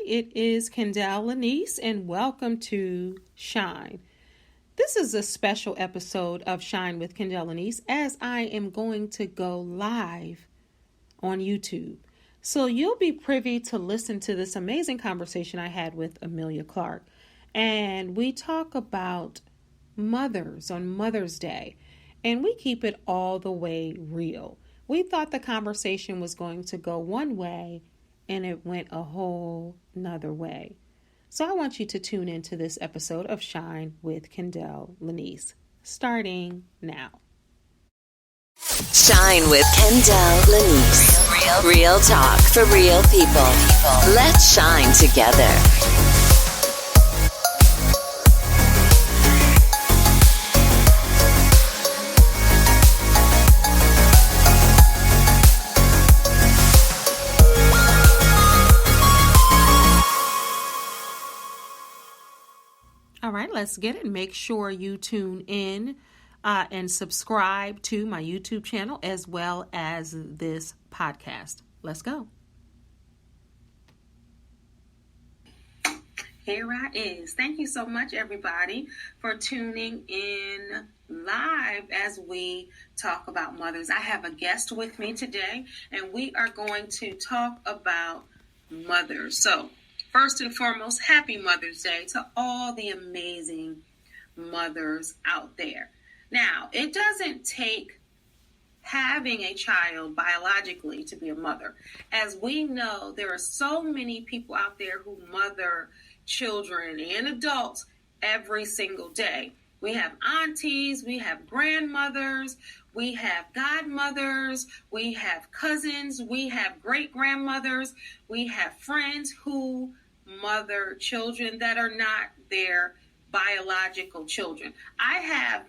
it is Kendell Lenice, and welcome to Shine. This is a special episode of Shine with Kendell Lenice, as I am going to go live on YouTube. So you'll be privy to listen to this amazing conversation I had with Amelia Clark. And we talk about mothers on Mother's Day, and we keep it all the way real. We thought the conversation was going to go one way, and it went a whole nother way. So I want you to tune into this episode of Shine with Kendell Lenice, starting now. Shine with Kendell Lenice. Real talk for real people. Let's shine together. All right, let's get it. Make sure you tune in and subscribe to my YouTube channel as well as this podcast. Let's go. Here I is. Thank you so much, everybody, for tuning in live as we talk about mothers. I have a guest with me today, and we are going to talk about mothers. So, first and foremost, happy Mother's Day to all the amazing mothers out there. Now, it doesn't take having a child biologically to be a mother. As we know, there are so many people out there who mother children and adults every single day. We have aunties, we have grandmothers, we have godmothers, we have cousins, we have great-grandmothers, we have friends who mother children that are not their biological children. I have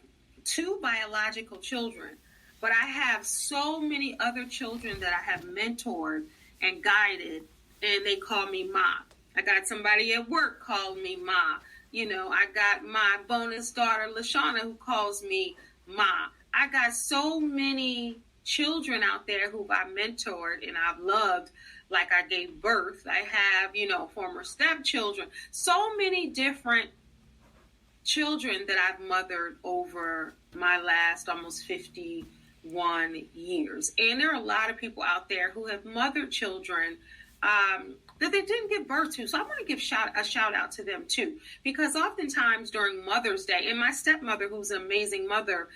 2 biological children, but I have so many other children that I have mentored and guided, and they call me Ma. I got somebody at work called me Ma. You know, I got my bonus daughter, Lashana, who calls me Ma. I got so many children out there who I mentored and I've loved, like I gave birth. I have, former stepchildren, so many different children that I've mothered over my last almost 51 years. And there are a lot of people out there who have mothered children that they didn't give birth to. So I want to give a shout out to them too, because oftentimes during Mother's Day, and my stepmother, who's an amazing mother,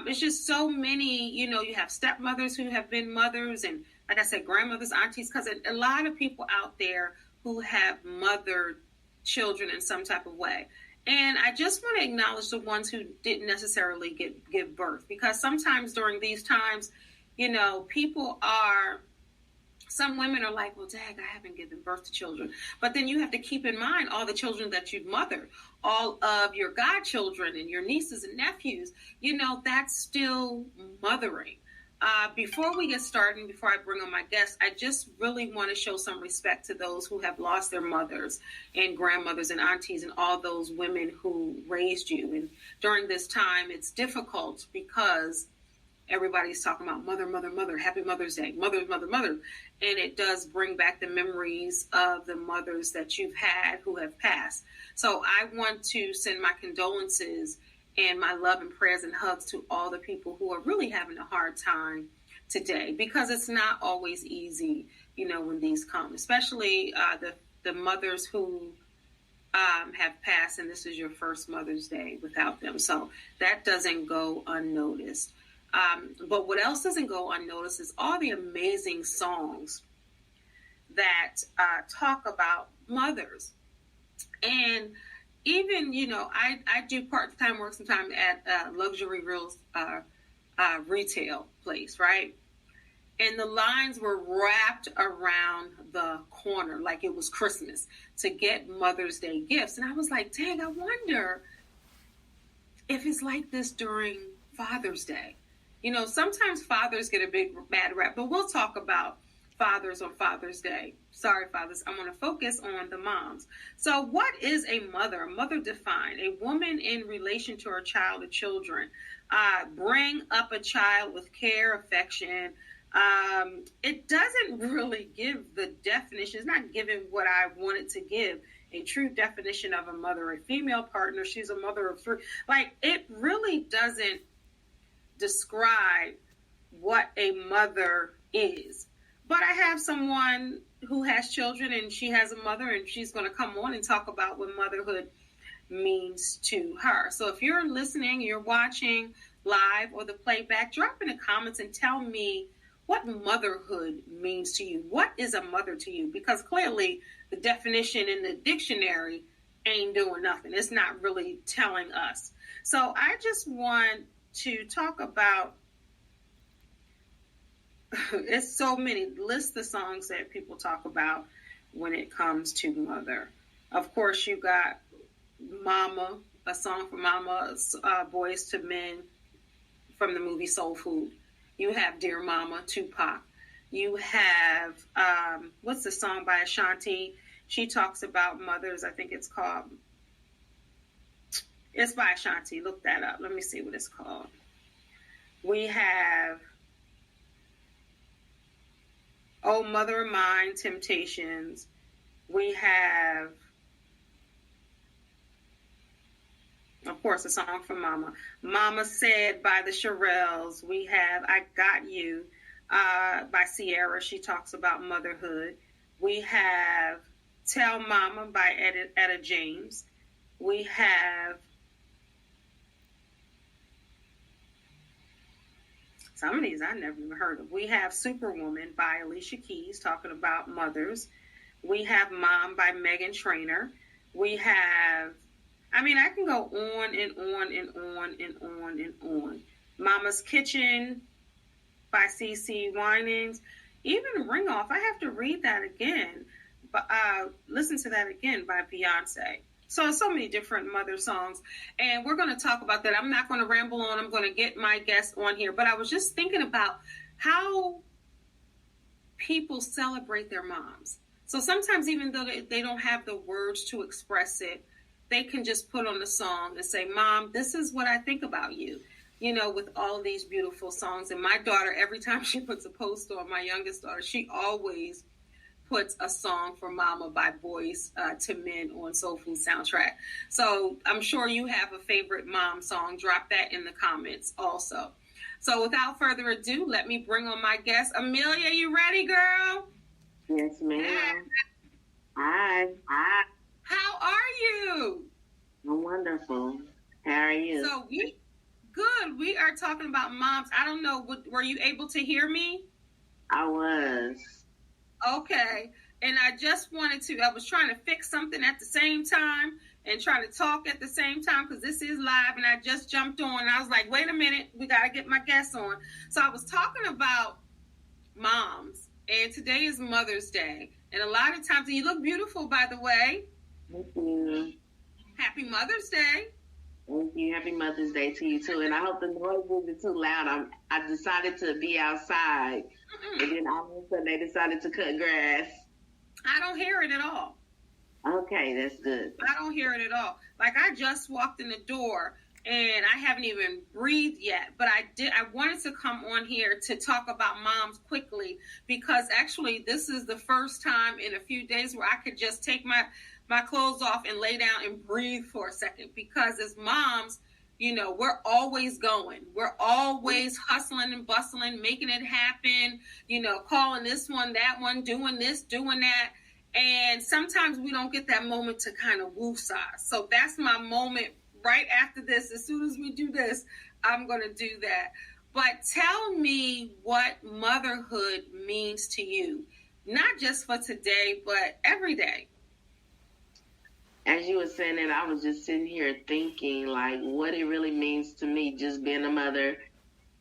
it's just so many, you have stepmothers who have been mothers, and like I said, grandmothers, aunties, because a lot of people out there who have mothered children in some type of way. And I just want to acknowledge the ones who didn't necessarily give birth, because sometimes during these times, some women are like, well, dang, I haven't given birth to children. But then you have to keep in mind all the children that you've mothered, all of your godchildren and your nieces and nephews, that's still mothering. Before we get started, before I bring on my guest, I just really want to show some respect to those who have lost their mothers and grandmothers and aunties and all those women who raised you. And during this time, it's difficult because everybody's talking about mother, mother, mother, happy Mother's Day, mother, mother, mother. And it does bring back the memories of the mothers that you've had who have passed. So I want to send my condolences and my love and prayers and hugs to all the people who are really having a hard time today, because it's not always easy, when these come, especially the mothers who have passed, and this is your first Mother's Day without them. So that doesn't go unnoticed. But what else doesn't go unnoticed is all the amazing songs that talk about mothers. And even, I do part-time work sometimes at a luxury retail place, right? And the lines were wrapped around the corner like it was Christmas to get Mother's Day gifts. And I was like, dang, I wonder if it's like this during Father's Day. Sometimes fathers get a big bad rap, but we'll talk about fathers on Father's Day. Sorry, fathers. I want to focus on the moms. So what is a mother? A mother defined, a woman in relation to her child or children. Bring up a child with care, affection, It doesn't really give the definition. It's not giving what I wanted to give, a true definition of a mother, a female partner. She's a mother of three. Like, it really doesn't describe what a mother is. But I have someone who has children and she has a mother, and she's going to come on and talk about what motherhood means to her. So if you're listening, you're watching live or the playback, drop in the comments and tell me what motherhood means to you. What is a mother to you? Because clearly the definition in the dictionary ain't doing nothing. It's not really telling us. So I just want to talk about, it's so many, list the songs that people talk about when it comes to mother. Of course, you got Mama, a song for Mama, Boys to Men from the movie Soul Food. You have Dear Mama, Tupac. You have, what's the song by Ashanti? She talks about mothers. I think it's called, it's by Ashanti. Look that up. Let me see what it's called. We have Oh Mother of Mine, Temptations. We have, of course, a song from Mama. Mama Said by the Shirelles. We have I Got You by Sierra. She talks about motherhood. We have Tell Mama by Etta James. We have some of these I never even heard of. We have Superwoman by Alicia Keys talking about mothers. We have Mom by Meghan Trainor. We have, I mean, I can go on and on and on and on and on. Mama's Kitchen by CeCe Winans. Even Ring Off, I have to read that again. But listen to that again by Beyonce. So many different mother songs. And we're going to talk about that. I'm not going to ramble on. I'm going to get my guest on here. But I was just thinking about how people celebrate their moms. So sometimes, even though they don't have the words to express it, they can just put on the song and say, Mom, this is what I think about you, you know, with all these beautiful songs. And my daughter, every time she puts a post on, my youngest daughter, she always puts a song for Mama by Boys to Men on Soul Food soundtrack. So I'm sure you have a favorite mom song. Drop that in the comments also. So without further ado, let me bring on my guest. Amelia, you ready, girl? Yes, ma'am. Hi. How are you? I'm wonderful. How are you? So good. We are talking about moms. I don't know, were you able to hear me? I was. Okay. And I was trying to fix something at the same time and try to talk at the same time because this is live, and I just jumped on. And I was like, wait a minute, we got to get my guests on. So I was talking about moms, and today is Mother's Day. And a lot of times, and you look beautiful, by the way. Thank you. Happy Mother's Day. Thank you. Happy Mother's Day to you, too. And I hope the noise isn't too loud. I decided to be outside, and then all of a sudden they decided to cut grass. I don't hear it at all. Okay, that's good. I don't hear it at all. Like, I just walked in the door, and I haven't even breathed yet. But I wanted to come on here to talk about moms quickly, because actually this is the first time in a few days where I could just take my clothes off and lay down and breathe for a second. Because as moms, you know, we're always going. We're always hustling and bustling, making it happen, you know, calling this one, that one, doing this, doing that. And sometimes we don't get that moment to kind of woosah. So that's my moment right after this. As soon as we do this, I'm going to do that. But tell me what motherhood means to you, not just for today, but every day. As you were saying that, I was just sitting here thinking, like, what it really means to me, just being a mother.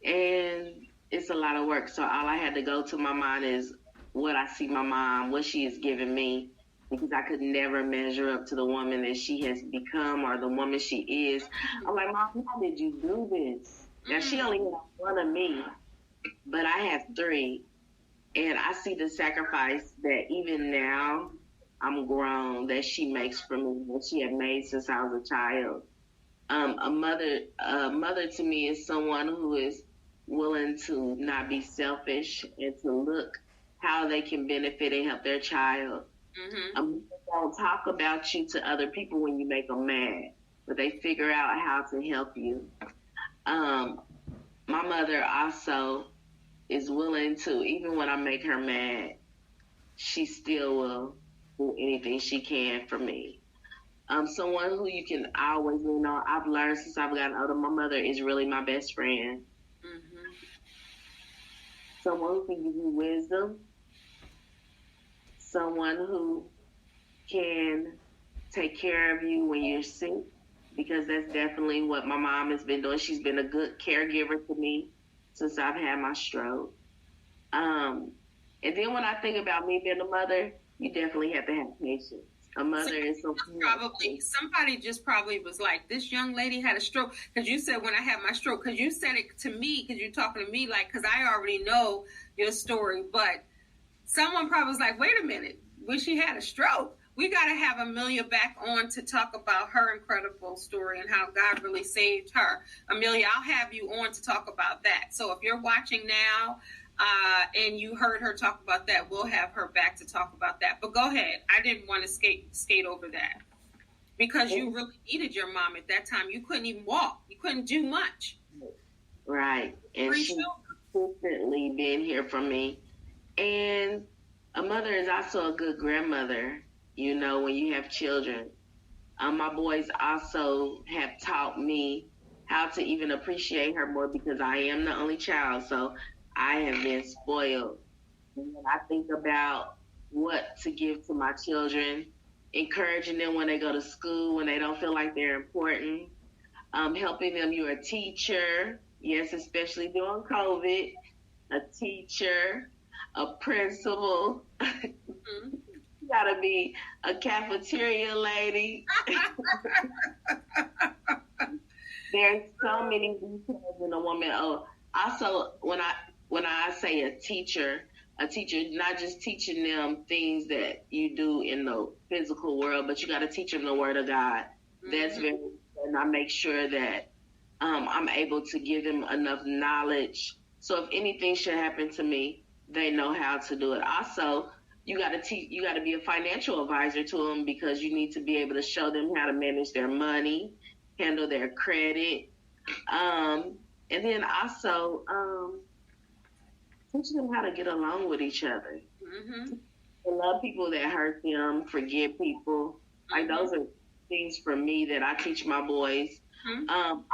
And it's a lot of work. So all I had to go to my mind is what I see my mom, what she has given me, because I could never measure up to the woman that she has become or the woman she is. I'm like, Mom, how did you do this? Now, she only had one of me, but I have three. And I see the sacrifice that even now I'm grown, that she makes for me, that she had made since I was a child. A mother to me is someone who is willing to not be selfish and to look how they can benefit and help their child. Don't talk about you to other people when you make them mad, but they figure out how to help you. My mother also is willing to, even when I make her mad, she still will do anything she can for me. Someone who you can always lean on. I've learned since I've gotten older, my mother is really my best friend. Someone who can give you wisdom. Someone who can take care of you when you're sick, because that's definitely what my mom has been doing. She's been a good caregiver to me since I've had my stroke. And then when I think about me being a mother, you definitely have to have patience. A mother is so somebody just probably was like, this young lady had a stroke, because you said when I had my stroke, because you said it to me, because you're talking to me, like, because I already know your story, but someone probably was like, wait a minute, when she had a stroke, we got to have Amelia back on to talk about her incredible story and how God really saved her. Amelia, I'll have you on to talk about that. So if you're watching now, and you heard her talk about that, we'll have her back to talk about that. But go ahead. I didn't want to skate over that, because you really needed your mom at that time. You couldn't even walk. You couldn't do much. Right. And she's consistently been here for me. And a mother is also a good grandmother, you know, when you have children. My boys also have taught me how to even appreciate her more, because I am the only child. So I have been spoiled. And when I think about what to give to my children, encouraging them when they go to school, when they don't feel like they're important, helping them. You're a teacher, yes, especially during COVID, a teacher, a principal. You gotta be a cafeteria lady. There's so many details in a woman. Oh, also, when I say a teacher, not just teaching them things that you do in the physical world, but you got to teach them the Word of God. That's very important. I make sure that I'm able to give them enough knowledge, so if anything should happen to me, they know how to do it. Also, you got to be a financial advisor to them, because you need to be able to show them how to manage their money, handle their credit, and then also teach them how to get along with each other. Love people that hurt them, forgive people. Like, those are things for me that I teach my boys.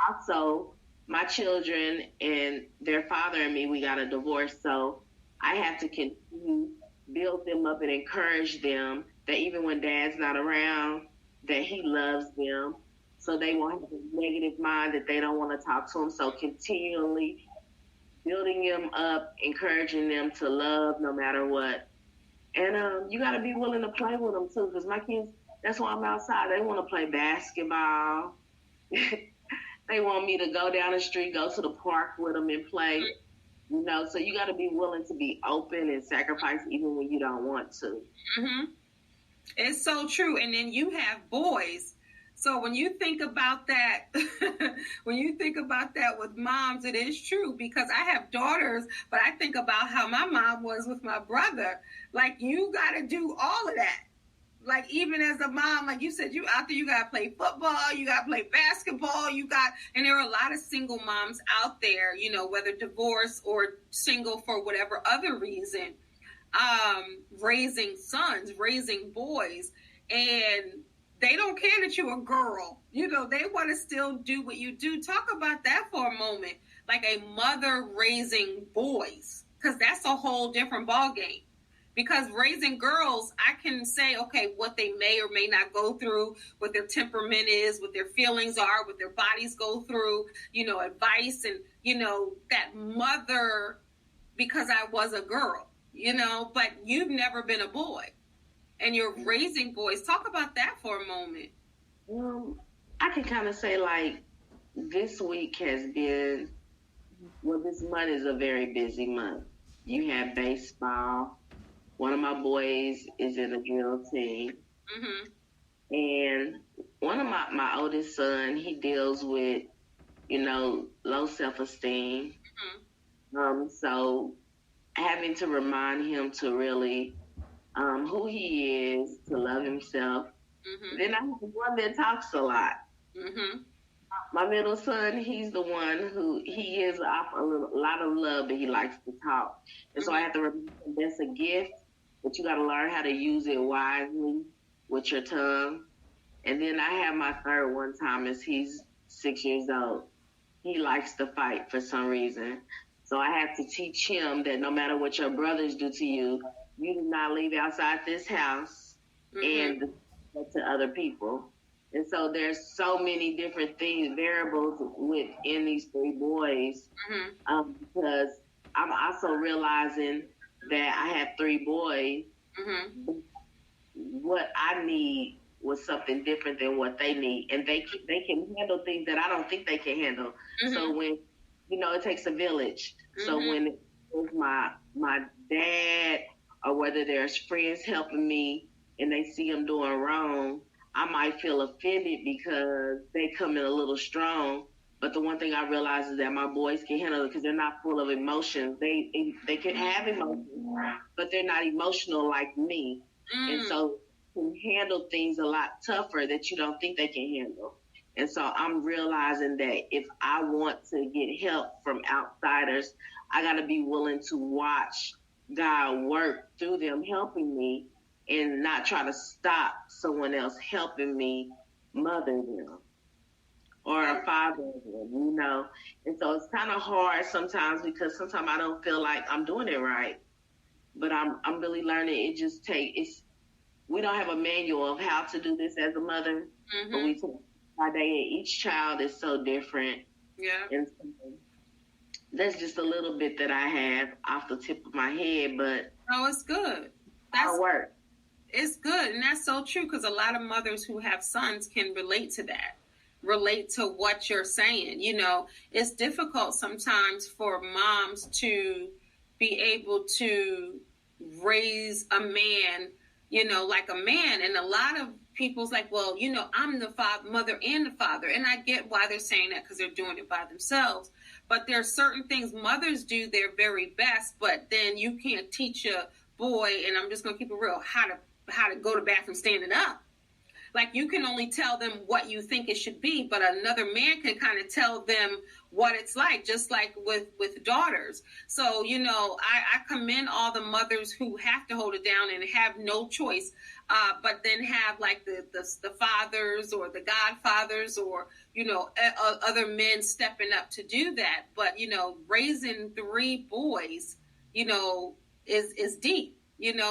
Also, my children and their father and me, we got a divorce, so I have to continue build them up and encourage them that even when dad's not around, that he loves them, so they won't have a negative mind that they don't want to talk to him. So continually building them up, encouraging them to love no matter what. And you got to be willing to play with them too, because my kids, that's why I'm outside. They want to play basketball. They want me to go down the street, go to the park with them and play. You know, so you got to be willing to be open and sacrifice even when you don't want to. It's so true. And then you have boys. So when you think about that, with moms, it is true, because I have daughters, but I think about how my mom was with my brother. Like, you got to do all of that. Like, even as a mom, like you said, you out there, you got to play football, you got to play basketball, and there are a lot of single moms out there, you know, whether divorced or single for whatever other reason, raising sons, raising boys, and they don't care that you're a girl. You know, they want to still do what you do. Talk about that for a moment. Like a mother raising boys, because that's a whole different ballgame. Because raising girls, I can say, okay, what they may or may not go through, what their temperament is, what their feelings are, what their bodies go through, you know, advice and, you know, that mother, because I was a girl, you know, but you've never been a boy. And you're raising boys. Talk about that for a moment. I can kind of say, like, this week has been, this month is a very busy month. You have baseball. One of my boys is in a drill team. And one of my oldest son, he deals with, you know, low self-esteem. So having to remind him to really who he is, to love himself. Mm-hmm. Then I have one that talks a lot. Mm-hmm. My middle son, he's the one who he gives off a lot of love, but he likes to talk. And so I have to remember that's a gift, but you got to learn how to use it wisely with your tongue. And then I have my third one, Thomas. He's 6 years old. He likes to fight for some reason. So I have to teach him that no matter what your brothers do to you, you do not leave outside this house and to other people. And so there's so many different things, variables within these three boys, because I'm also realizing that I have three boys. What I need was something different than what they need, and they can handle things that I don't think they can handle. So when it takes a village. So when it's my dad, or whether there's friends helping me and they see them doing wrong, I might feel offended because they come in a little strong. But the one thing I realize is that my boys can handle it because they're not full of emotions. They can have emotions, but they're not emotional like me. And so can handle things a lot tougher that you don't think they can handle. And so I'm realizing that if I want to get help from outsiders, I got to be willing to watch God work through them helping me and not try to stop someone else helping me mother them or father them, And so it's kind of hard sometimes because sometimes I don't feel like I'm doing it right. But I'm really learning we don't have a manual of how to do this as a mother, but we take by day, and each child is so different. Yeah. And so that's just a little bit that I have off the tip of my head, but it's good. That's work. It's good, and that's so true because a lot of mothers who have sons can relate to that, relate to what you're saying. It's difficult sometimes for moms to be able to raise a man, like a man. And a lot of people's like, well, I'm the mother and the father. And I get why they're saying that because they're doing it by themselves. But there are certain things mothers do their very best, but then you can't teach a boy, and I'm just going to keep it real, how to go to the bathroom standing up. Like, you can only tell them what you think it should be, but another man can kind of tell them what it's like, just like with daughters. So, I commend all the mothers who have to hold it down and have no choice, but then have like the fathers or the godfathers or, other men stepping up to do that. But, raising three boys, is deep.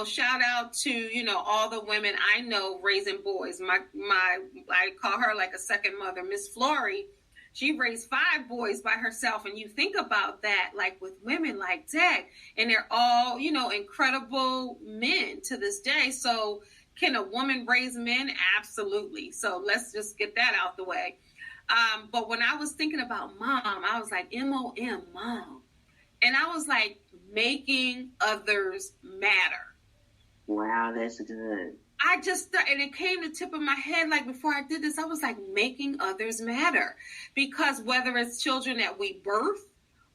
Shout out to, all the women I know raising boys. I call her like a second mother, Miss Flory. She raised 5 boys by herself. And you think about that, like with women like that, and they're all, incredible men to this day. So can a woman raise men? Absolutely. So let's just get that out the way. But when I was thinking about mom, I was like, M-O-M, mom. And I was like, making others matter. Wow, that's good. And it came to the tip of my head, like before I did this, I was like, making others matter. Because whether it's children that we birth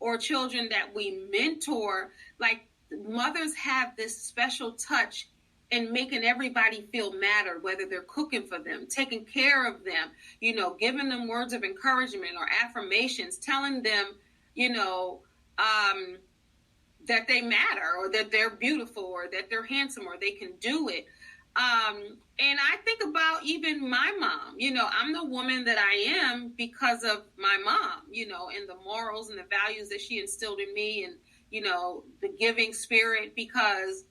or children that we mentor, like mothers have this special touch in making everybody feel matter, whether they're cooking for them, taking care of them, giving them words of encouragement or affirmations, telling them, that they matter or that they're beautiful or that they're handsome or they can do it. And I think about even my mom, I'm the woman that I am because of my mom, and the morals and the values that she instilled in me and, the giving spirit, because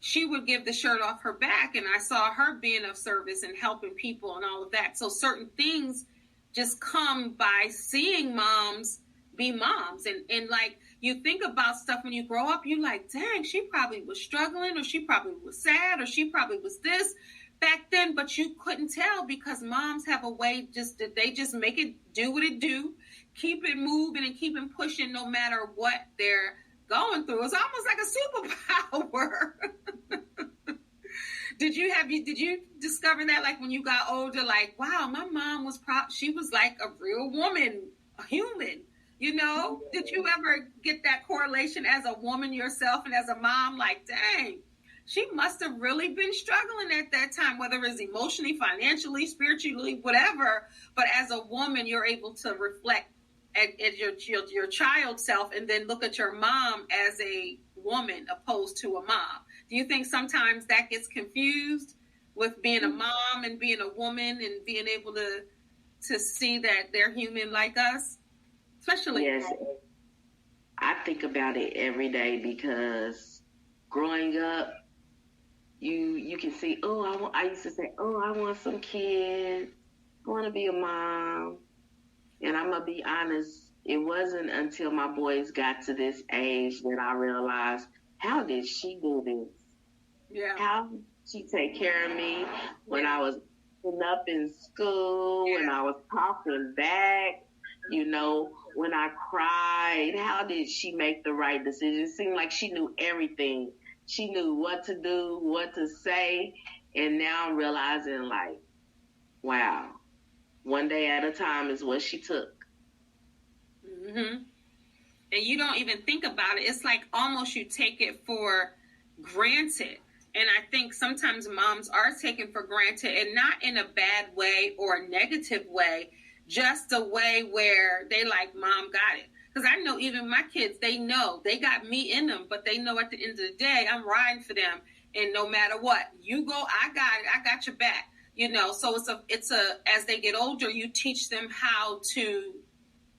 she would give the shirt off her back and I saw her being of service and helping people and all of that. So certain things just come by seeing moms be moms. And like, you think about stuff when you grow up, you like, dang, she probably was struggling, or she probably was sad, or she probably was this back then, but you couldn't tell because moms have a way they just make it do what it do, keep it moving and keep it pushing no matter what they're going through. It's almost like a superpower. Did you discover that, like when you got older, like, wow, my mom was she was like a real woman, a human, Did you ever get that correlation as a woman yourself and as a mom? Like, dang, she must have really been struggling at that time, whether it's emotionally, financially, spiritually, whatever. But as a woman, you're able to reflect at your child self and then look at your mom as a woman opposed to a mom. Do you think sometimes that gets confused with being a mom and being a woman and being able to see that they're human like us? Especially. Yes, I think about it every day because growing up, you can see, I used to say, I want some kids. I want to be a mom. And I'm going to be honest, it wasn't until my boys got to this age that I realized, how did she do this? Yeah. How did she take care of me when I was up in school, when I was talking back, when I cried? How did she make the right decision? It seemed like she knew everything. She knew what to do, what to say. And now I'm realizing, like, wow, one day at a time is what she took. Mm-hmm. And you don't even think about it. It's like almost you take it for granted. And I think sometimes moms are taken for granted, and not in a bad way or a negative way, just a way where they like, mom got it. Because I know even my kids, they know they got me in them, but they know at the end of the day, I'm riding for them. And no matter what, you go, I got it. I got your back. So it's as they get older, you teach them how to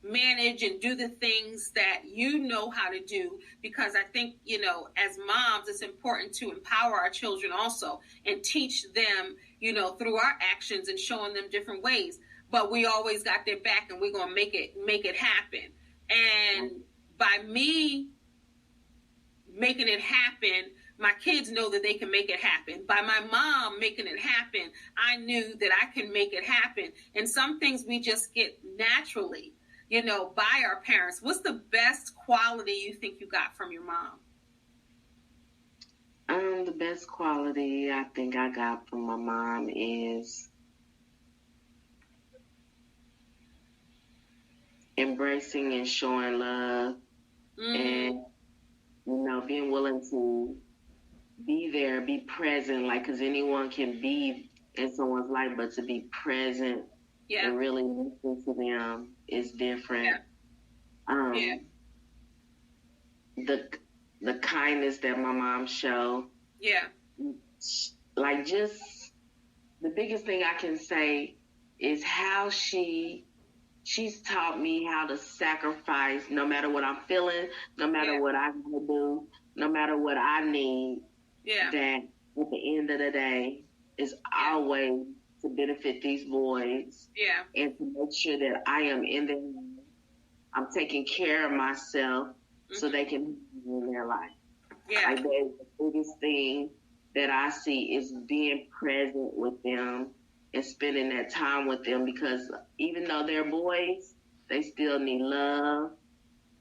manage and do the things that you know how to do, because I think, as moms, it's important to empower our children also and teach them, through our actions and showing them different ways. But we always got their back, and we're going to make it happen. And by me making it happen, my kids know that they can make it happen. By my mom making it happen, I knew that I can make it happen. And some things we just get naturally, by our parents. What's the best quality you think you got from your mom? The best quality I think I got from my mom is embracing and showing love, and being willing to be there, be present, like, because anyone can be in someone's life, but to be present and really listen to them is different. The kindness that my mom showed, like, just the biggest thing I can say is how she's taught me how to sacrifice, no matter what I'm feeling, no matter what I want to do, no matter what I need. That at the end of the day is always to benefit these boys. And to make sure that I am in them. I'm taking care of myself so they can be in their life. Like, that is the biggest thing that I see, is being present with them and spending that time with them, because even though they're boys, they still need love,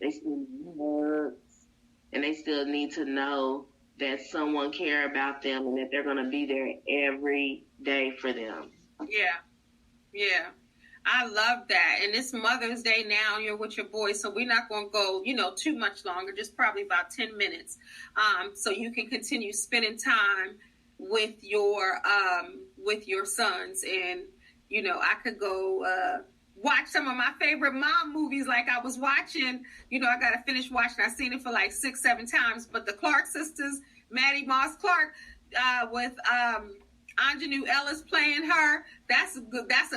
they still need hugs, and they still need to know that someone care about them and that they're going to be there every day for them. Yeah. I love that. And it's Mother's Day now. You're with your boys, so we're not going to go, too much longer, just probably about 10 minutes. So you can continue spending time with your sons. And, I could go watch some of my favorite mom movies like I was watching. I got to finish watching. I've seen it for like 6-7 times. But the Clark sisters, Maddie Moss Clark, with Anjanou Ellis playing her, that's a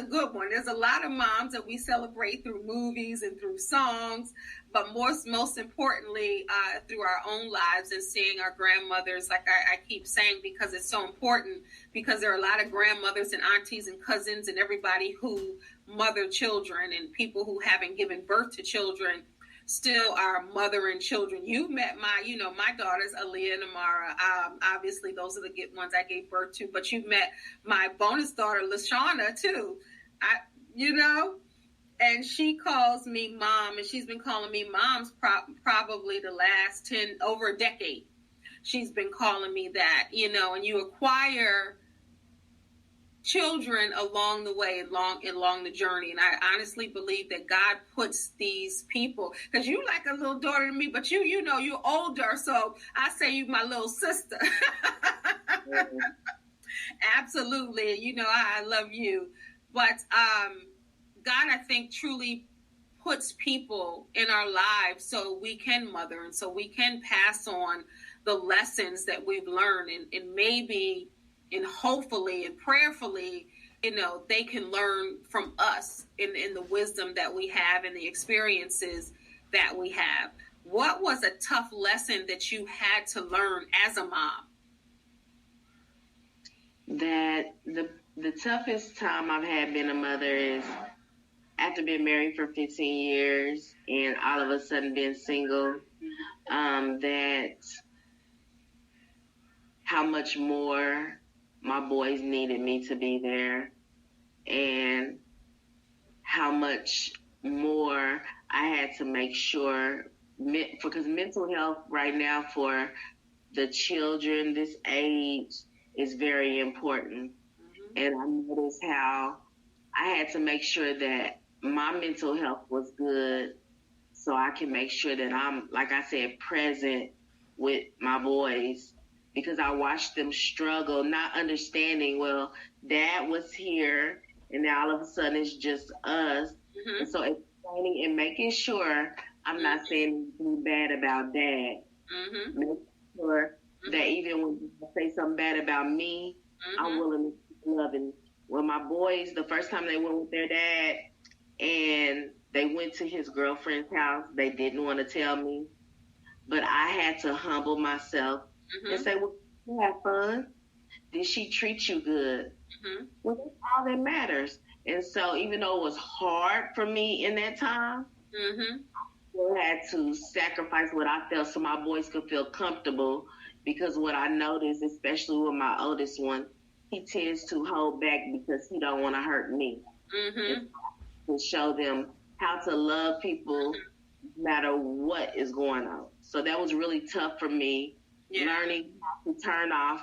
good one. There's a lot of moms that we celebrate through movies and through songs, but most importantly, through our own lives and seeing our grandmothers, like I keep saying, because it's so important, because there are a lot of grandmothers and aunties and cousins and everybody who mother children, and people who haven't given birth to children still are mothering children. You met my daughters, Aaliyah and Amara. Obviously, those are the ones I gave birth to. But you met my bonus daughter, LaShawna, too. And she calls me mom, and she's been calling me moms probably the last over a decade. She's been calling me that, and you acquire children along the way, along the journey. And I honestly believe that God puts these people, because you like a little daughter to me, but you know, you're older. So I say you my little sister. Mm-hmm. Absolutely. You know, I love you. But God, I think, truly puts people in our lives so we can mother and so we can pass on the lessons that we've learned, and maybe and hopefully and prayerfully, you know, they can learn from us in the wisdom that we have and the experiences that we have. What was a tough lesson that you had to learn as a mom? That the toughest time I've had being a mother is after being married for 15 years and all of a sudden being single, that how much more my boys needed me to be there, and how much more I had to make sure, because mental health right now for the children this age is very important. Mm-hmm. And I noticed how I had to make sure that my mental health was good so I can make sure that I'm, like I said, present with my boys, because I watched them struggle, not understanding, well, Dad was here and now all of a sudden it's just us. Mm-hmm. And so explaining and making sure I'm not saying anything bad about Dad. Mm-hmm. Making sure that even when you say something bad about me, I'm willing to love. And when my boys, the first time they went with their dad and they went to his girlfriend's house, they didn't want to tell me, but I had to humble myself and say, well, you have fun? Did she treat you good? Mm-hmm. Well, that's all that matters. And so even though it was hard for me in that time, I still had to sacrifice what I felt so my boys could feel comfortable, because what I noticed, especially with my oldest one, he tends to hold back because he don't want to hurt me. Mm-hmm. To show them how to love people no matter what is going on. So that was really tough for me, learning how to turn off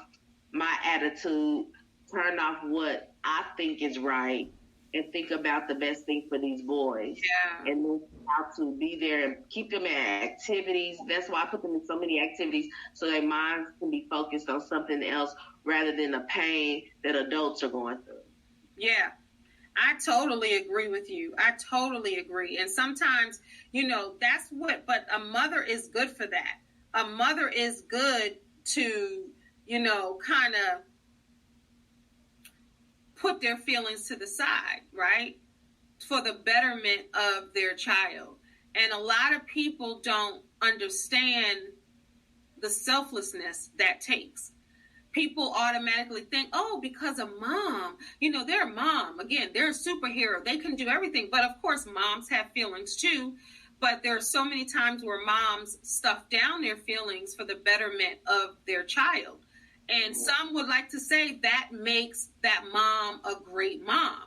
my attitude, turn off what I think is right, and think about the best thing for these boys. Yeah. And then how to be there and keep them in activities. That's why I put them in so many activities, so their minds can be focused on something else rather than the pain that adults are going through. Yeah. I totally agree with you. I totally agree. And sometimes, you know, that's what, but a mother is good for that. A mother is good to, you know, kind of put their feelings to the side, right? For the betterment of their child. And a lot of people don't understand the selflessness that takes. People automatically think, oh, because of mom, you know, they're a mom. Again, they're a superhero. They can do everything. But of course, moms have feelings too. But there are so many times where moms stuff down their feelings for the betterment of their child. And some would like to say that makes that mom a great mom.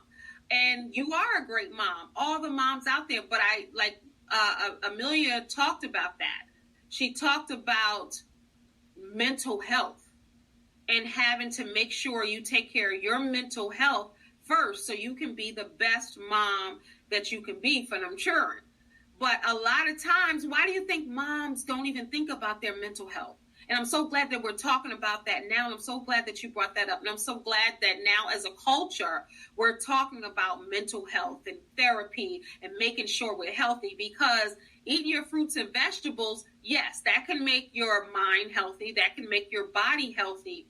And you are a great mom. All the moms out there. But I like Amelia talked about that. She talked about mental health. And having to make sure you take care of your mental health first so you can be the best mom that you can be for them children. But a lot of times, why do you think moms don't even think about their mental health? And I'm so glad that we're talking about that now. And I'm so glad that you brought that up. And I'm so glad that now as a culture, we're talking about mental health and therapy and making sure we're healthy, because eating your fruits and vegetables, yes, that can make your mind healthy. That can make your body healthy.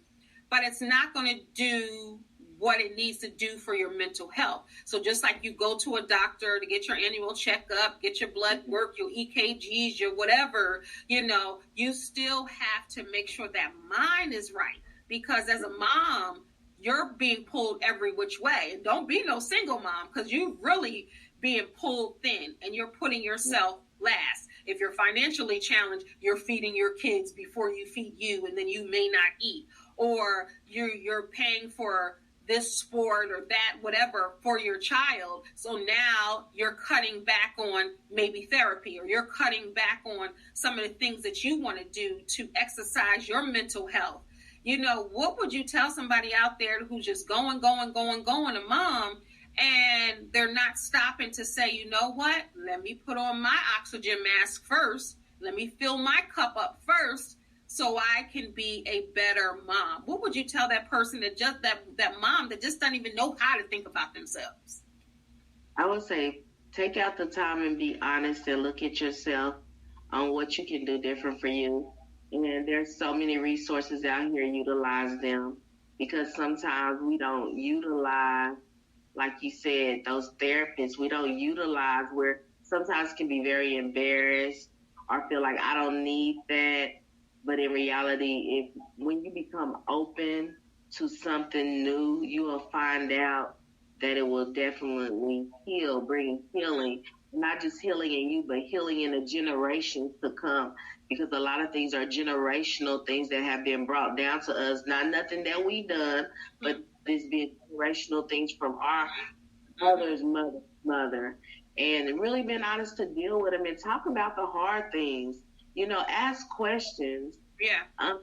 But it's not going to do what it needs to do for your mental health. So just like you go to a doctor to get your annual checkup, get your blood work, your EKGs, your whatever, you know, you still have to make sure that mind is right. Because as a mom, you're being pulled every which way. And don't be no single mom, because you're really being pulled thin and you're putting yourself last. If you're financially challenged, you're feeding your kids before you feed you, and then you may not eat. Or you're paying for this sport or that, whatever, for your child. So now you're cutting back on maybe therapy, or you're cutting back on some of the things that you want to do to exercise your mental health. What would you tell somebody out there who's just going to mom, and they're not stopping to say, you know what, let me put on my oxygen mask first. Let me fill my cup up first so I can be a better mom. What would you tell that person that mom that just doesn't even know how to think about themselves? I would say take out the time and be honest and look at yourself on what you can do different for you. And there's so many resources out here, utilize them, because sometimes we don't utilize, like you said, those therapists, we don't utilize, where sometimes can be very embarrassed or feel like I don't need that. But in reality, when you become open to something new, you will find out that it will definitely bring healing, not just healing in you, but healing in the generations to come. Because a lot of things are generational things that have been brought down to us. Not nothing that we done, but it's been generational things from our mother's mother. And really being honest to deal with them and talk about the hard things. Ask questions. Yeah.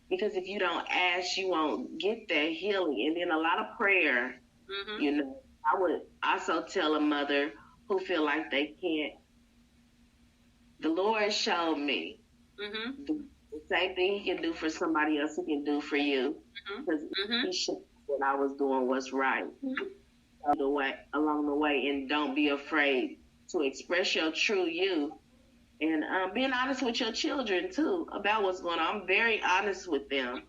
Because if you don't ask, you won't get that healing. And then a lot of prayer. Mm-hmm. I would also tell a mother who feel like they can't. The Lord showed me the same thing He can do for somebody else, He can do for you. Because He showed what I was doing was right along the way, and don't be afraid to express your true you. And being honest with your children, too, about what's going on. I'm very honest with them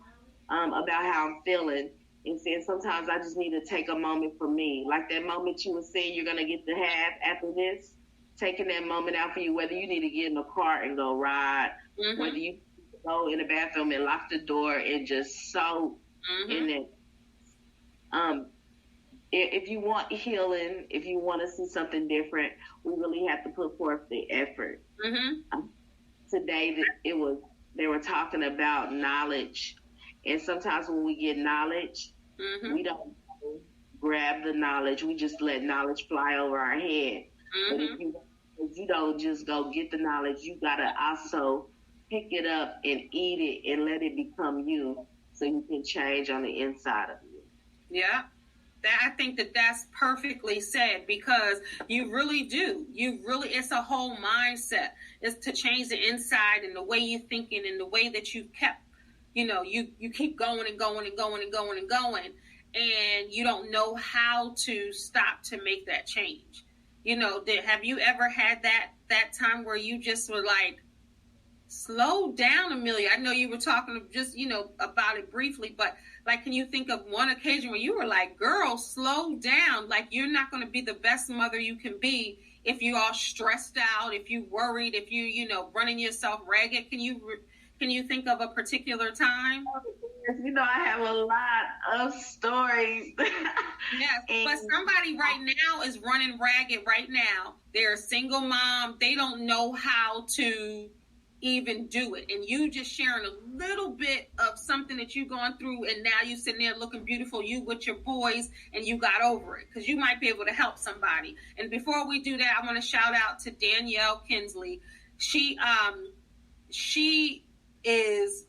about how I'm feeling, and saying sometimes I just need to take a moment for me. Like that moment you were saying you're going to get to have after this, taking that moment out for you, whether you need to get in the car and go ride, whether you go in the bathroom and lock the door and just soak in it. If you want healing, if you want to see something different, we really have to put forth the effort. Today, they were talking about knowledge, and sometimes when we get knowledge, we don't grab the knowledge. We just let knowledge fly over our head. But if you don't just go get the knowledge, you gotta also pick it up and eat it and let it become you, so you can change on the inside of you. Yeah. I think that's perfectly said, because you really do. It's a whole mindset. It's to change the inside and the way you're thinking and the way that you've kept, you keep going and going and going and going and going, and you don't know how to stop to make that change. Have you ever had that time where you just were like, slow down, Amelia? I know you were talking just, about it briefly, but like, can you think of one occasion where you were like, girl, slow down? Like, you're not going to be the best mother you can be if you're all stressed out, if you're worried, if you, running yourself ragged. Can you think of a particular time? I have a lot of stories. Yes, but somebody right now is running ragged right now. They're a single mom. They don't know how to even do it, and you just sharing a little bit of something that you've gone through, and now you sitting there looking beautiful, you with your boys, and you got over it, because you might be able to help somebody. And before we do that, I want to shout out to Danielle Kinsley. She is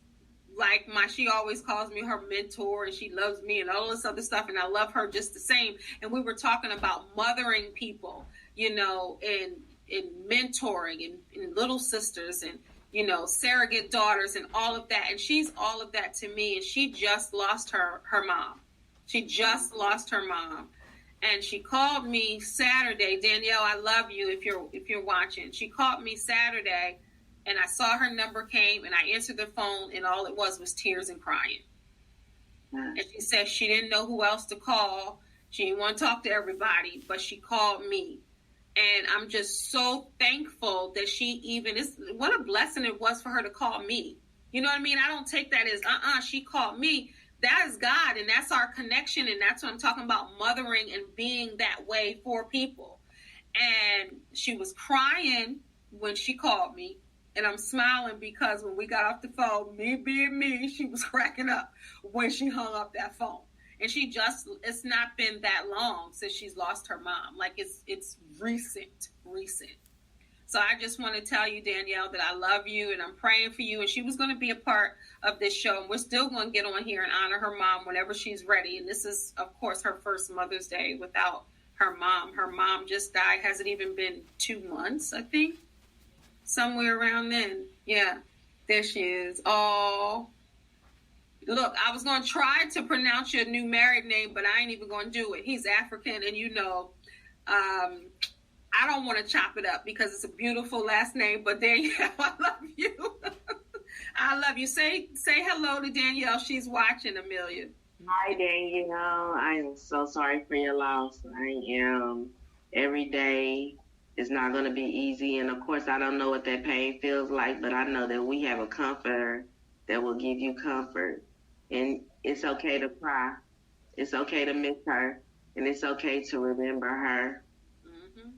like she always calls me her mentor, and she loves me and all this other stuff, and I love her just the same. And we were talking about mothering people, and mentoring and little sisters and surrogate daughters and all of that. And she's all of that to me. And she just lost her mom. And she called me Saturday. Danielle, I love you if you're watching. She called me Saturday, and I saw her number came, and I answered the phone, and all it was tears and crying. And she said she didn't know who else to call. She didn't want to talk to everybody, but she called me. And I'm just so thankful that what a blessing it was for her to call me. You know what I mean? I don't take that as, she called me. That is God, and that's our connection, and that's what I'm talking about, mothering and being that way for people. And she was crying when she called me, and I'm smiling because when we got off the phone, me being me, she was cracking up when she hung up that phone. And it's not been that long since she's lost her mom. Like, it's recent. So I just want to tell you, Danielle, that I love you and I'm praying for you. And she was going to be a part of this show. And we're still going to get on here and honor her mom whenever she's ready. And this is, of course, her first Mother's Day without her mom. Her mom just died. Hasn't even been 2 months, I think. Somewhere around then. Yeah, there she is. Oh, look, I was going to try to pronounce your new married name, but I ain't even going to do it. He's African, and I don't want to chop it up because it's a beautiful last name, but Danielle, I love you. I love you. Say hello to Danielle. She's watching, Amelia. Hi, Danielle. I am so sorry for your loss. I am. Every day is not going to be easy. And, of course, I don't know what that pain feels like, but I know that we have a comforter that will give you comfort. And it's okay to cry. It's okay to miss her. And it's okay to remember her. Mm-hmm.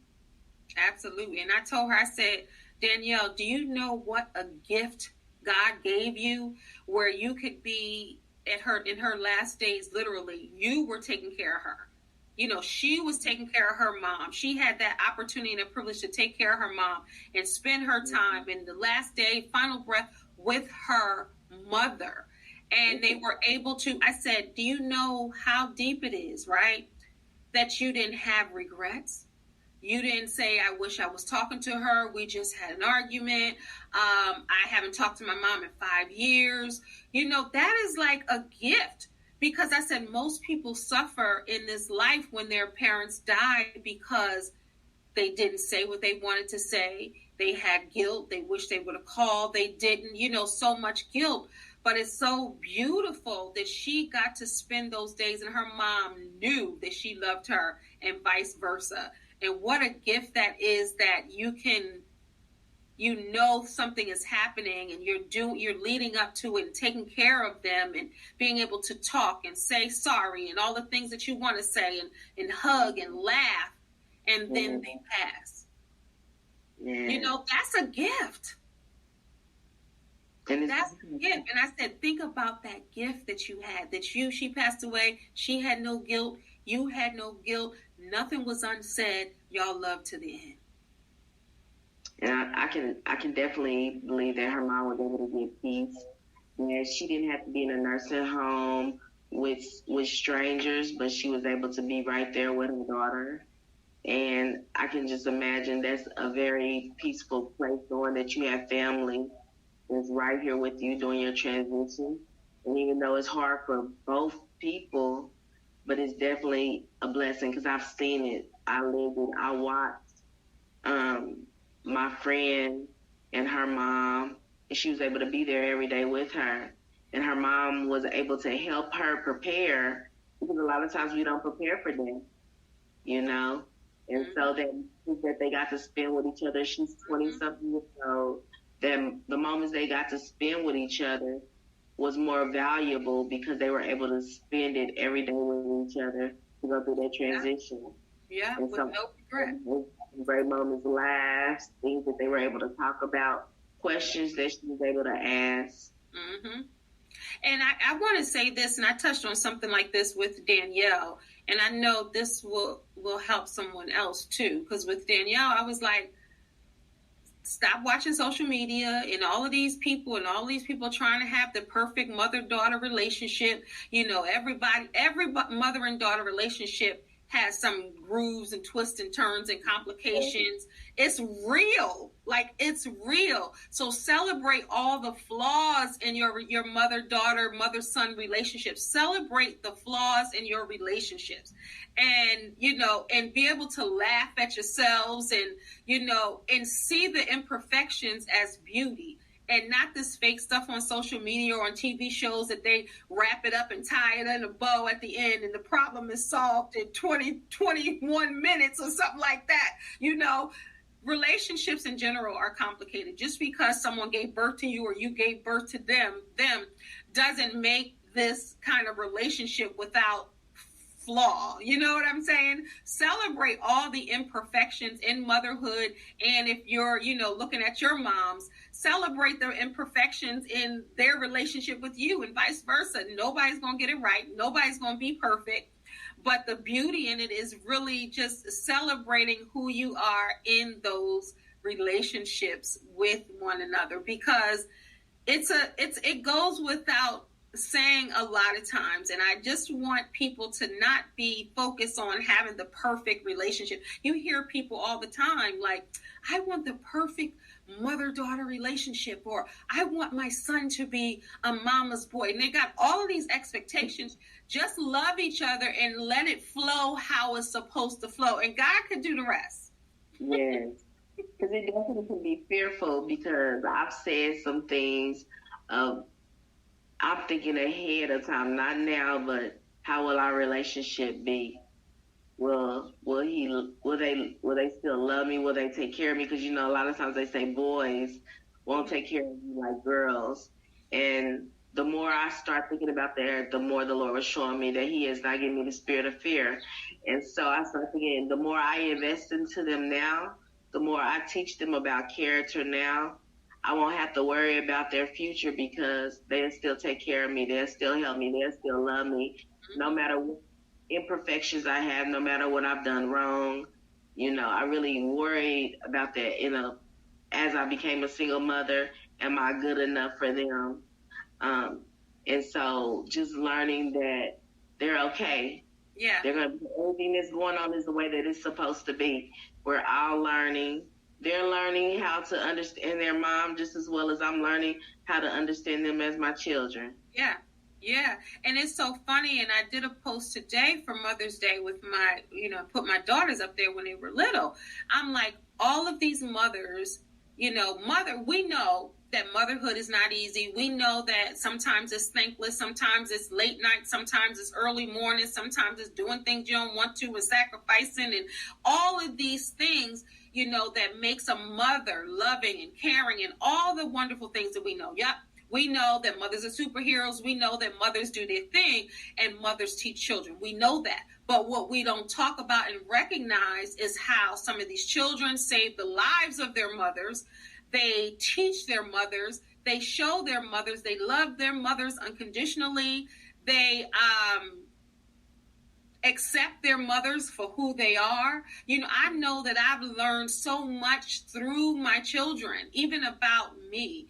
Absolutely. And I told her, I said, Danielle, do you know what a gift God gave you where you could be in her last days? Literally, you were taking care of her. She was taking care of her mom. She had that opportunity and a privilege to take care of her mom and spend her time in the last day, final breath with her mother. And they were able to, I said, do you know how deep it is, right? That you didn't have regrets. You didn't say, I wish I was talking to her. We just had an argument. I haven't talked to my mom in 5 years. That is like a gift. Because I said most people suffer in this life when their parents die because they didn't say what they wanted to say. They had guilt. They wish they would have called. They didn't, so much guilt. But it's so beautiful that she got to spend those days and her mom knew that she loved her and vice versa. And what a gift that is that you can, something is happening and you're leading up to it and taking care of them and being able to talk and say sorry and all the things that you want to say and hug and laugh, and then they pass. That's a gift. That's a gift. And I said, think about that gift that you had, she passed away. She had no guilt. You had no guilt. Nothing was unsaid. Y'all loved to the end. And I can definitely believe that her mom was able to get peace. Yeah, she didn't have to be in a nursing home with strangers, but she was able to be right there with her daughter. And I can just imagine that's a very peaceful place, knowing that you have family that's right here with you during your transition. And even though it's hard for both people, but it's definitely a blessing because I've seen it. I lived it. I watched my friend and her mom, and she was able to be there every day with her. And her mom was able to help her prepare, because a lot of times we don't prepare for them, And so that they got to spend with each other. She's 20-something years old. Then the moments they got to spend with each other was more valuable because they were able to spend it every day with each other to go through that transition. Yeah, and with no regret. Great moments, laughs, things that they were able to talk about, questions that she was able to ask. Mm-hmm. And I want to say this, and I touched on something like this with Danielle, and I know this will help someone else too, because with Danielle, I was like, stop watching social media and all these people trying to have the perfect mother-daughter relationship. Every mother and daughter relationship has some grooves and twists and turns and complications. It's real. It's real. So celebrate all the flaws in your mother-daughter, mother-son relationship. Celebrate the flaws in your relationships. And, and be able to laugh at yourselves and see the imperfections as beauty. And not this fake stuff on social media or on TV shows that they wrap it up and tie it in a bow at the end and the problem is solved in 21 minutes or something like that. Relationships in general are complicated. Just because someone gave birth to you or you gave birth to them doesn't make this kind of relationship without flaw. You know what I'm saying? Celebrate all the imperfections in motherhood. And if you're, looking at your moms, celebrate the imperfections in their relationship with you and vice versa. Nobody's going to get it right. Nobody's going to be perfect. But the beauty in it is really just celebrating who you are in those relationships with one another, because it goes without saying a lot of times, and I just want people to not be focused on having the perfect relationship. You hear people all the time like, I want the perfect mother-daughter relationship, or I want my son to be a mama's boy, and they got all of these expectations. Just love each other and let it flow how it's supposed to flow, and God could do the rest. Yes, because it definitely can be fearful, because I've said some things of, I'm thinking ahead of time, not now, but how will our relationship be? Will they still love me? Will they take care of me? Because a lot of times they say boys won't take care of you like girls. And the more I start thinking about that, the more the Lord was showing me that He is not giving me the spirit of fear. And so I start thinking, the more I invest into them now, the more I teach them about character now, I won't have to worry about their future, because they'll still take care of me. They'll still help me. They'll still love me, no matter what imperfections I have, no matter what I've done wrong. I really worried about that as I became a single mother. Am I good enough for them? And so just learning that they're okay. Yeah. They're going to, everything that's going on is the way that it's supposed to be. We're all learning. They're learning how to understand their mom just as well as I'm learning how to understand them as my children. Yeah. Yeah. And it's so funny. And I did a post today for Mother's Day with my, put my daughters up there when they were little. I'm like, all of these mothers, we know that motherhood is not easy. We know that sometimes it's thankless. Sometimes it's late night. Sometimes it's early morning. Sometimes it's doing things you don't want to and sacrificing and all of these things, that makes a mother loving and caring and all the wonderful things that we know. Yep. We know that mothers are superheroes. We know that mothers do their thing and mothers teach children. We know that. But what we don't talk about and recognize is how some of these children save the lives of their mothers. They teach their mothers. They show their mothers. They love their mothers unconditionally. They accept their mothers for who they are. I know that I've learned so much through my children, even about me,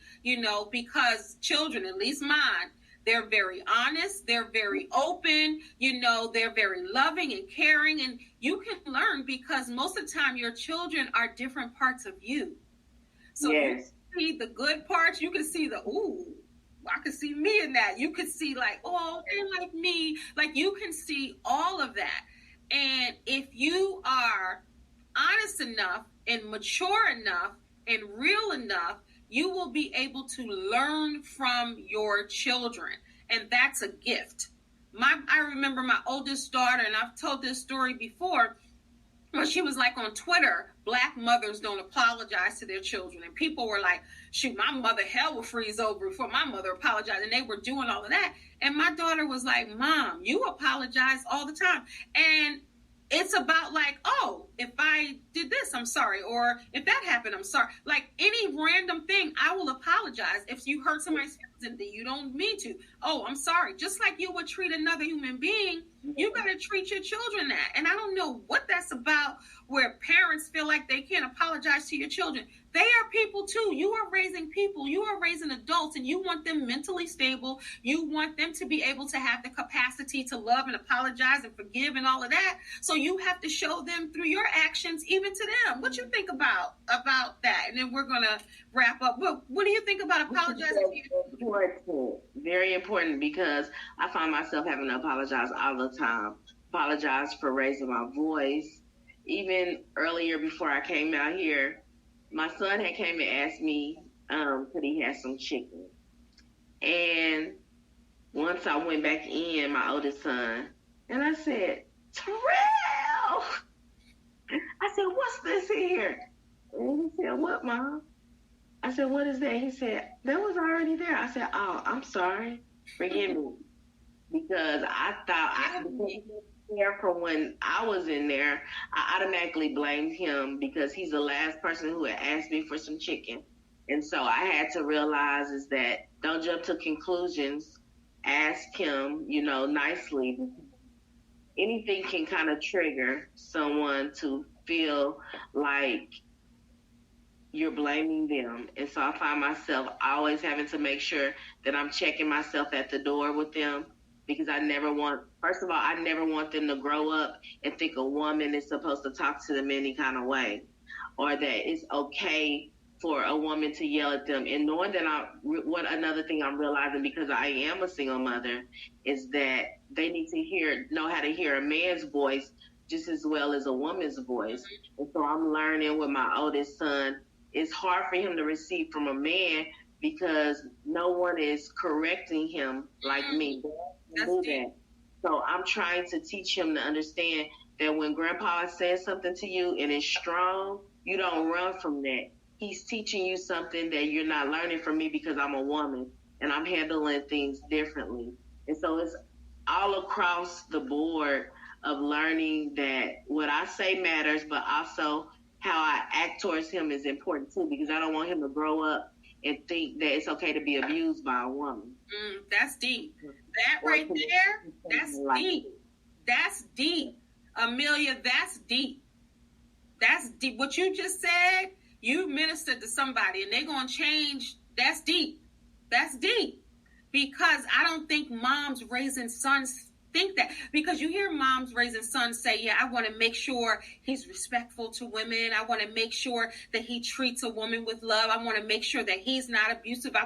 because children, at least mine, they're very honest. They're very open. They're very loving and caring. And you can learn because most of the time your children are different parts of you. So yes. You see the good parts. You can see I could see me in that. You could see like, oh, they're like me. Like you can see all of that. And if you are honest enough and mature enough and real enough, you will be able to learn from your children. And that's a gift. I remember my oldest daughter, and I've told this story before, when she was like on Twitter, Black mothers don't apologize to their children. And people were like, shoot, my mother, hell will freeze over before my mother apologized. And they were doing all of that. And my daughter was like, Mom, you apologize all the time. And it's about like, oh, if I did this, I'm sorry. Or if that happened, I'm sorry. Like any random thing, I will apologize. If you hurt somebody's feelings and you don't mean to, oh, I'm sorry. Just like you would treat another human being, you got to treat your children that. And I don't know what that's about, where parents feel like they can't apologize to your children. They are people too. You are raising people. You are raising adults, and you want them mentally stable. You want them to be able to have the capacity to love and apologize and forgive and all of that. So you have to show them through your actions, even to them. What you think about that? And then we're going to wrap up. What do you think about apologizing? Important. Very important, because I find myself having to apologize all the time. Apologize for raising my voice. Even earlier, before I came out here, my son had came and asked me could he have some chicken. And once I went back in, my oldest son, and I said, Terrell! I said, what's this here? And he said, what, Mom? I said, what is that? He said, that was already there. I said, oh, I'm sorry. Forgive me. Because I thought I was there from when I was in there. I automatically blamed him because he's the last person who had asked me for some chicken. And so I had to realize is that don't jump to conclusions. Ask him, nicely. Anything can kind of trigger someone to feel like you're blaming them. And so I find myself always having to make sure that I'm checking myself at the door with them, because I never want, first of all, I never want them to grow up and think a woman is supposed to talk to them any kind of way, or that it's okay for a woman to yell at them. And knowing that what another thing I'm realizing, because I am a single mother, is that they need to know how to hear a man's voice just as well as a woman's voice. And so I'm learning with my oldest son, it's hard for him to receive from a man because no one is correcting him like me. Do that. So I'm trying to teach him to understand that when grandpa says something to you and it's strong, you don't run from that. He's teaching you something that you're not learning from me because I'm a woman and I'm handling things differently. And so it's all across the board of learning that what I say matters, but also how I act towards him is important too, because I don't want him to grow up and think that it's okay to be abused by a woman. That's deep. That right there, that's deep. That's deep. Amelia, that's deep. That's deep. What you just said, you ministered to somebody and they're going to change. That's deep. That's deep. Because I don't think moms raising sons think that, because you hear moms raising sons say, yeah, I want to make sure he's respectful to women. I want to make sure that he treats a woman with love. I want to make sure that he's not abusive.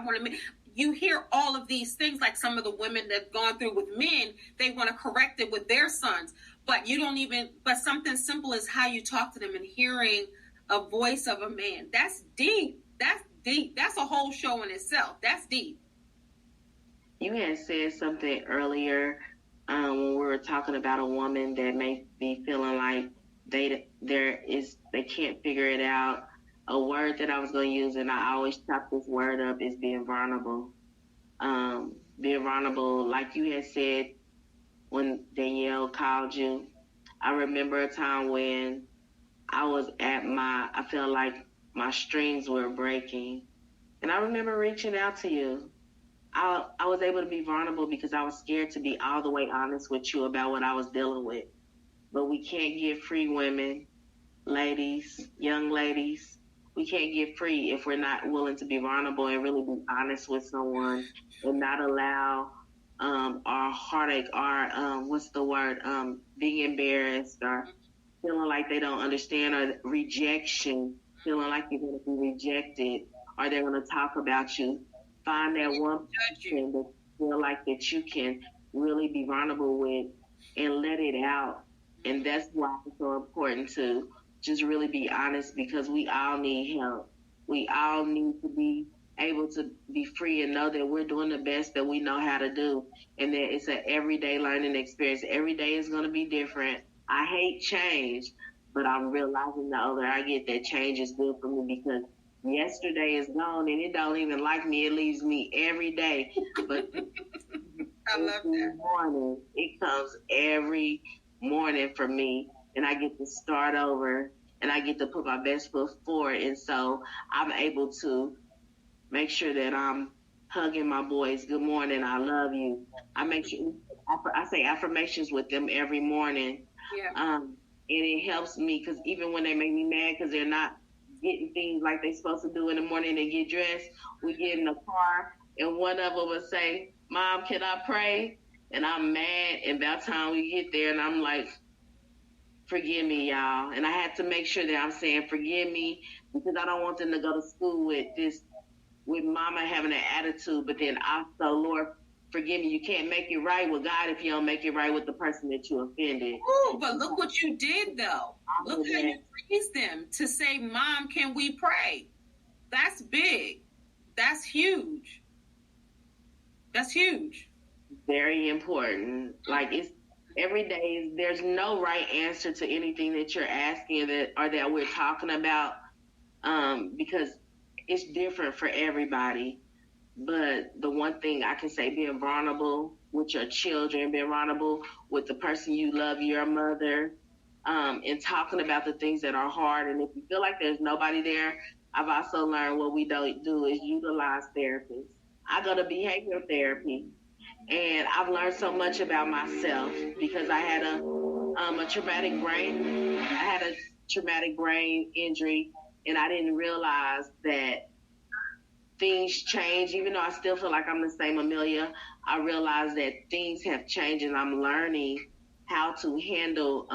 You hear all of these things, like some of the women that have gone through with men, they want to correct it with their sons. But but something simple as how you talk to them and hearing a voice of a man. That's deep. That's deep. That's a whole show in itself. That's deep. You had said something earlier when we were talking about a woman that may be feeling like they can't figure it out. A word that I was going to use, and I always chop this word up, is being vulnerable. Being vulnerable, like you had said when Danielle called you. I remember a time when I felt like my strings were breaking. And I remember reaching out to you. I was able to be vulnerable because I was scared to be all the way honest with you about what I was dealing with. But we can't get free, women, ladies, young ladies. We can't get free if we're not willing to be vulnerable and really be honest with someone and not allow our heartache, being embarrassed or feeling like they don't understand, or rejection, feeling like you're going to be rejected or they're going to talk about you. Find that one person that you feel like that you can really be vulnerable with and let it out. And that's why it's so important to just really be honest, because we all need help. We all need to be able to be free and know that we're doing the best that we know how to do, and that it's an everyday learning experience. Every day is going to be different. I hate change, but I'm realizing the older I get that change is good for me, because yesterday is gone and it don't even like me. It leaves me every day. But I love that. Morning, it comes every morning for me, and I get to start over and I get to put my best foot forward. And so I'm able to make sure that I'm hugging my boys. Good morning. I love you. I say affirmations with them every morning. Yeah. And it helps me, because even when they make me mad because they're not getting things like they're supposed to do in the morning, they get dressed, we get in the car, and one of them will say, Mom, can I pray? And I'm mad, and by the time we get there, and I'm like, forgive me, y'all. And I had to make sure that I'm saying forgive me, because I don't want them to go to school with mama having an attitude, but then also, Lord, forgive me, you can't make it right with God if you don't make it right with the person that you offended. Ooh, but look what you did, though. Look how you raised them to say, Mom, can we pray? That's big. That's huge. That's huge. Very important. Like, it's every day, there's no right answer to anything that you're asking that we're talking about, because it's different for everybody. But the one thing I can say, being vulnerable with your children, being vulnerable with the person you love, your mother, and talking about the things that are hard. And if you feel like there's nobody there, I've also learned what we don't do is utilize therapists. I go to behavioral therapy, and I've learned so much about myself, because I had a traumatic brain injury and I didn't realize that things change. Even though I still feel like I'm the same Amelia, I realize that things have changed, and I'm learning how to handle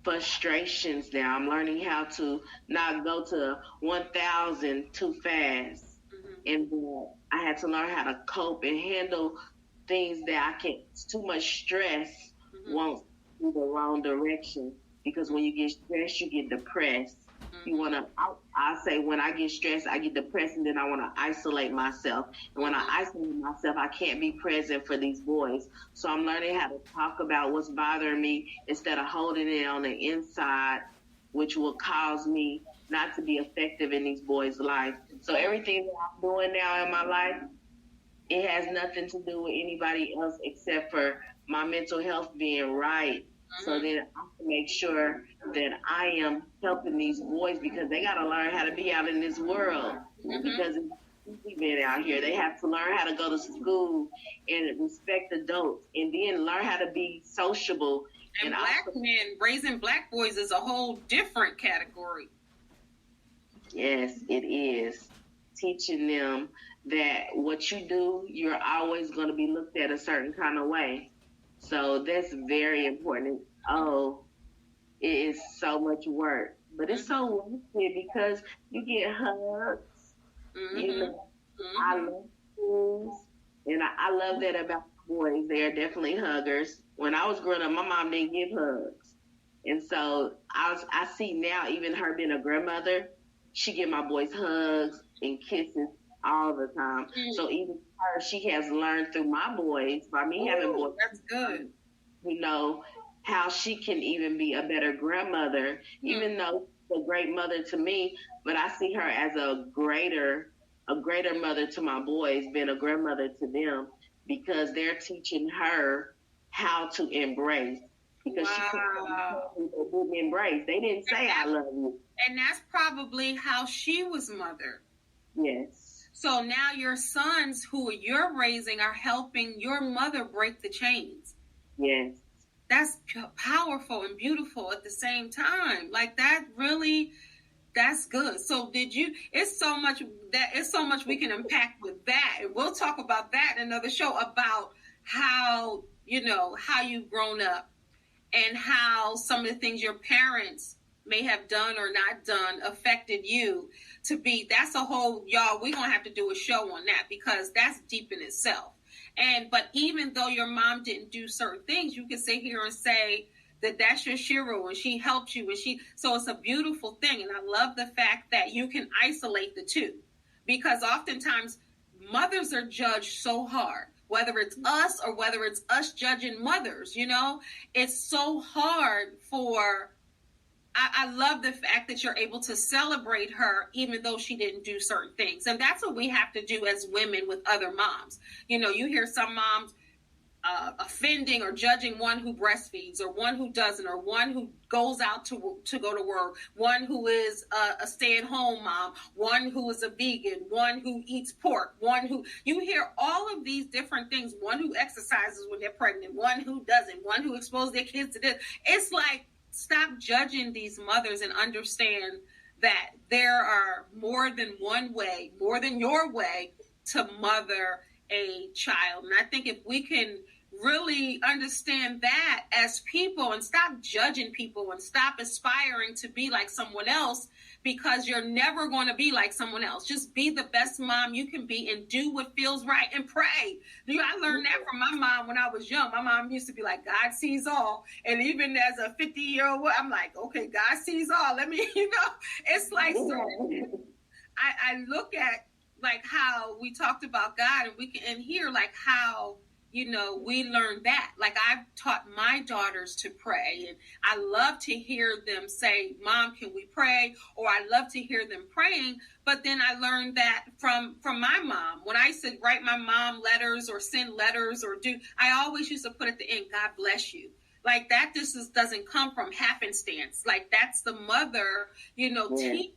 frustrations now. I'm learning how to not go to 1,000 too fast. And I had to learn how to cope and handle things that I can't. Too much stress won't do the wrong direction, because when you get stressed, you get depressed. You want to, I say when I get stressed, I get depressed, and then I want to isolate myself. And when I isolate myself, I can't be present for these boys. So I'm learning how to talk about what's bothering me instead of holding it on the inside, which will cause me not to be effective in these boys' life. So everything that I'm doing now in my life, it has nothing to do with anybody else except for my mental health being right. So then I can make sure that I am helping these boys, because they got to learn how to be out in this world. Because it's easy being out here. They have to learn how to go to school and respect adults, and then learn how to be sociable. And black men, raising black boys is a whole different category. Yes, it is. Teaching them that what you do, you're always going to be looked at a certain kind of way. So that's very important. Oh, it is so much work, but it's so worth it, because you get hugs. You know, I love schools, and I love that about boys. They are definitely huggers. When I was growing up, my mom didn't give hugs, and so I see now, even her being a grandmother, she give my boys hugs and kisses all the time. So even her, she has learned through my boys, by me having boys. That's good. You know, how she can even be a better grandmother, even though she's a great mother to me, but I see her as a greater mother to my boys, being a grandmother to them, because they're teaching her how to embrace. Because she couldn't embrace. They didn't say I love you. And that's probably how she was mothered. Yes. So now your sons who you're raising are helping your mother break the chains. Yes. That's powerful and beautiful at the same time. Like that really, that's good. So it's so much we can unpack with that. And we'll talk about that in another show, about how you've grown up and how some of the things your parents may have done or not done affected you to be. That's a whole, y'all, we're going to have to do a show on that, because that's deep in itself. But even though your mom didn't do certain things, you can sit here and say that that's your shiro, and she helped you, so it's a beautiful thing. And I love the fact that you can isolate the two, because oftentimes mothers are judged so hard, whether it's us or whether it's us judging mothers. It's so hard for. I love the fact that you're able to celebrate her, even though she didn't do certain things. And that's what we have to do as women with other moms. You hear some moms offending or judging one who breastfeeds, or one who doesn't, or one who goes out to go to work, one who is a stay-at-home mom, one who is a vegan, one who eats pork, you hear all of these different things, one who exercises when they're pregnant, one who doesn't, one who exposes their kids to this. It's like, stop judging these mothers and understand that there are more than one way, more than your way to mother a child. And I think if we can really understand that as people, and stop judging people and stop aspiring to be like someone else, because you're never going to be like someone else. Just be the best mom you can be and do what feels right and pray. I learned that from my mom when I was young. My mom used to be like, God sees all. And even as a 50-year-old, I'm like, okay, God sees all. Let me, it's like, I look at like how we talked about God, and we can hear like how, we learned that. Like I've taught my daughters to pray, and I love to hear them say, Mom, can we pray? Or I love to hear them praying. But then I learned that from my mom. When I used to write my mom letters or send letters I always used to put at the end, God bless you. Like that just doesn't come from happenstance. Like that's the mother, teaching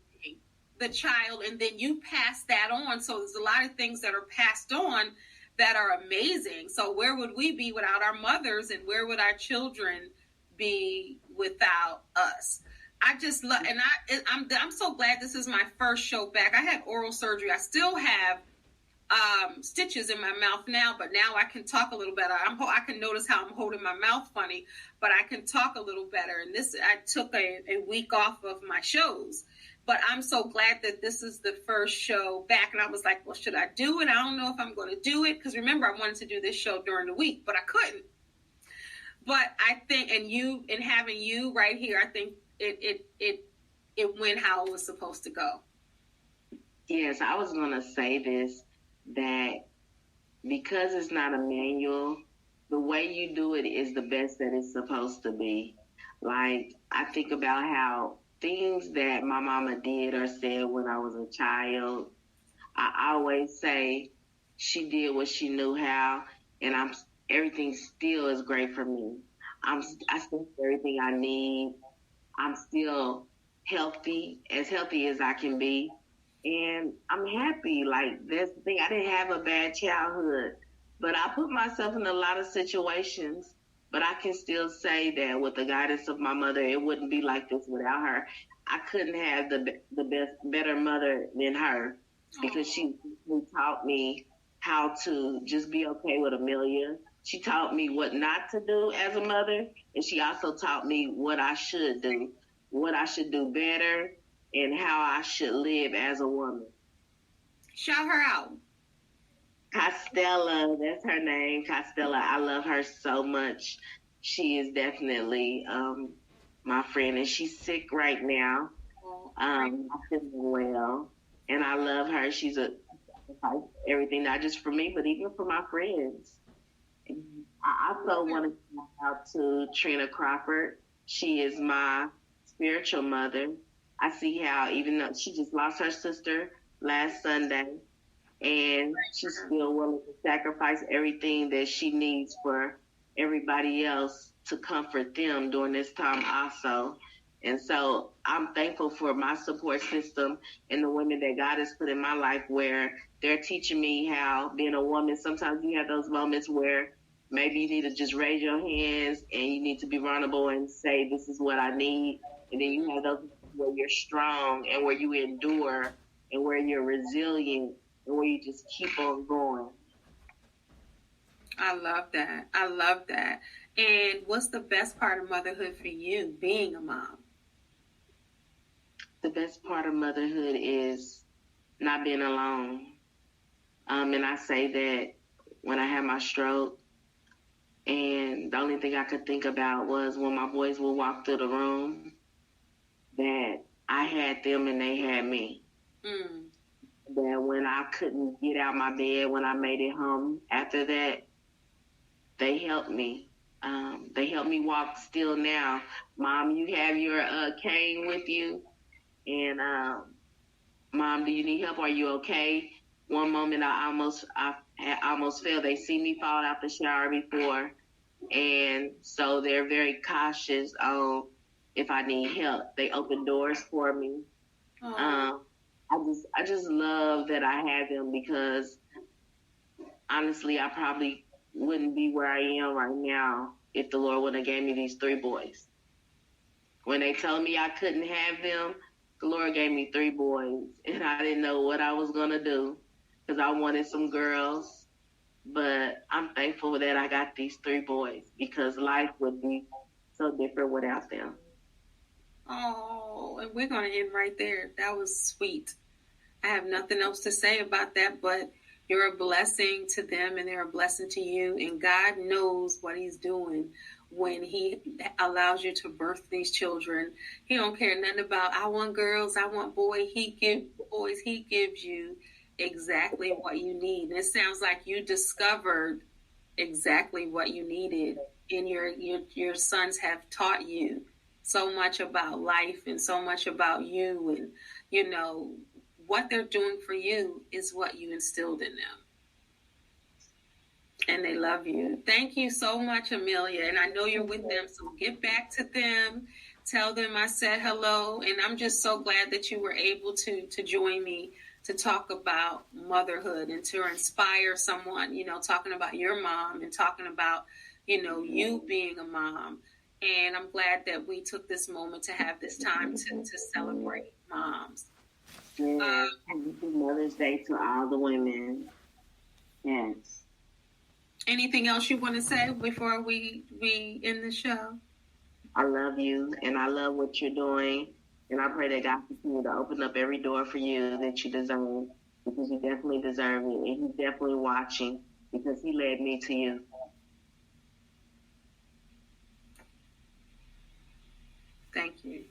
the child, and then you pass that on. So there's a lot of things that are passed on that are amazing. So where would we be without our mothers, and where would our children be without us? I just love, and I'm so glad this is my first show back. I had oral surgery. I still have stitches in my mouth now, but now I can talk a little better. I can notice how I'm holding my mouth funny, but I can talk a little better. And I took a week off of my shows, but I'm so glad that this is the first show back. And I was like, well, should I do it? I don't know if I'm going to do it, because remember, I wanted to do this show during the week, but I couldn't. But I think, and having you right here, I think it went how it was supposed to go. Yes, I was going to say this, that because it's not a manual, the way you do it is the best that it's supposed to be. Like, I think about how things that my mama did or said when I was a child, I always say she did what she knew how, and everything still is great for me. I still have everything I need. I'm still healthy as I can be. And I'm happy. Like, that's the thing. I didn't have a bad childhood, but I put myself in a lot of situations. But I can still say that with the guidance of my mother, it wouldn't be like this without her. I couldn't have better mother than her, because she taught me how to just be okay with Amelia. She taught me what not to do as a mother, and she also taught me what I should do, what I should do better, and how I should live as a woman. Shout her out. Costella, that's her name, Costella. I love her so much. She is definitely my friend, and she's sick right now. Not feeling well, and I love her. She's everything, not just for me, but even for my friends. I also want to shout out to Trina Crawford. She is my spiritual mother. I see how, even though she just lost her sister last Sunday, and she's still willing to sacrifice everything that she needs for everybody else to comfort them during this time also. And so I'm thankful for my support system and the women that God has put in my life, where they're teaching me how, being a woman, sometimes you have those moments where maybe you need to just raise your hands and you need to be vulnerable and say, this is what I need. And then you have those where you're strong and where you endure and where you're resilient and where you just keep on going. I love that. I love that. And what's the best part of motherhood for you, being a mom? The best part of motherhood is not being alone. And I say that when I had my stroke, and the only thing I could think about was when my boys would walk through the room, that I had them and they had me. That when I couldn't get out my bed, when I made it home after that, they helped me. They helped me walk still now. Mom, you have your cane with you? And Mom, do you need help? Are you okay? One moment I almost fell. They see me fall out the shower before, and so they're very cautious on if I need help. They open doors for me. I just love that I have them, because honestly, I probably wouldn't be where I am right now if the Lord wouldn't have gave me these 3 boys. When they told me I couldn't have them, the Lord gave me 3 boys, and I didn't know what I was going to do, because I wanted some girls. But I'm thankful that I got these 3 boys, because life would be so different without them. Oh, and we're going to end right there. That was sweet. I have nothing else to say about that, but you're a blessing to them and they're a blessing to you. And God knows what he's doing when he allows you to birth these children. He don't care nothing about, I want girls, I want boys. He gives you exactly what you need. And it sounds like you discovered exactly what you needed, and your sons have taught you so much about life and so much about you, and you know what they're doing for you is what you instilled in them, and they love you. Thank you so much, Amelia, and I know you're with them, so get back to them, tell them I said hello, and I'm just so glad that you were able to join me to talk about motherhood and to inspire someone, talking about your mom and talking about, you being a mom. And I'm glad that we took this moment to have this time to celebrate moms. Yes. Happy Mother's Day to all the women. Yes. Anything else you want to say before we end the show? I love you, and I love what you're doing. And I pray that God continue to open up every door for you that you deserve, because you definitely deserve it. And He's definitely watching, because He led me to you. Thank you.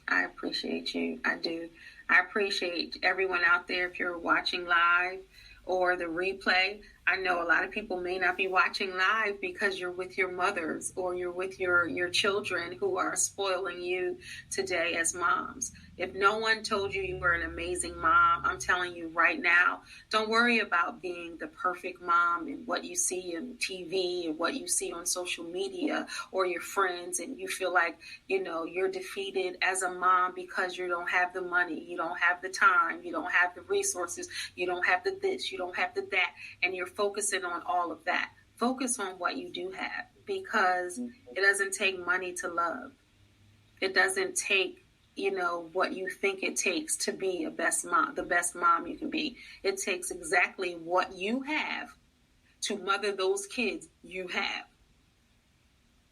I appreciate you. I do. I appreciate everyone out there. If you're watching live or the replay, I know a lot of people may not be watching live because you're with your mothers or you're with your children who are spoiling you today as moms. If no one told you you were an amazing mom, I'm telling you right now, don't worry about being the perfect mom and what you see on TV and what you see on social media or your friends, and you feel like, you're defeated as a mom because you don't have the money, you don't have the time, you don't have the resources, you don't have the this, you don't have the that, and you're focusing on all of that. Focus on what you do have, because it doesn't take money to love. It doesn't take what you think it takes to be the best mom you can be. It takes exactly what you have to mother those kids you have.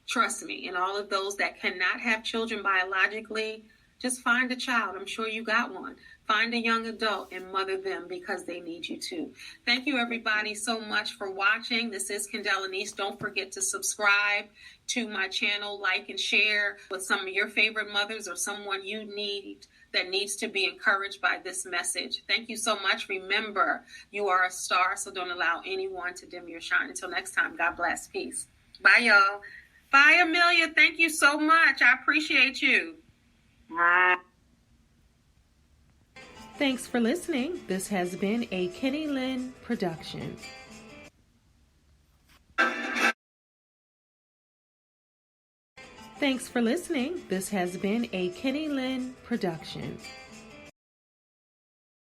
Trust me. And all of those that cannot have children biologically, just find a child. I'm sure you got one. Find a young adult and mother them, because they need you too. Thank you, everybody, so much for watching. This is Kendell Lenice. Don't forget to subscribe to my channel, like and share with some of your favorite mothers or someone you need that needs to be encouraged by this message. Thank you so much. Remember, you are a star, so don't allow anyone to dim your shine. Until next time, God bless. Peace. Bye, y'all. Bye, Amelia. Thank you so much. I appreciate you. Bye. Thanks for listening. This has been a Kenny Lynn production. Thanks for listening. This has been a Kenny Lynn production.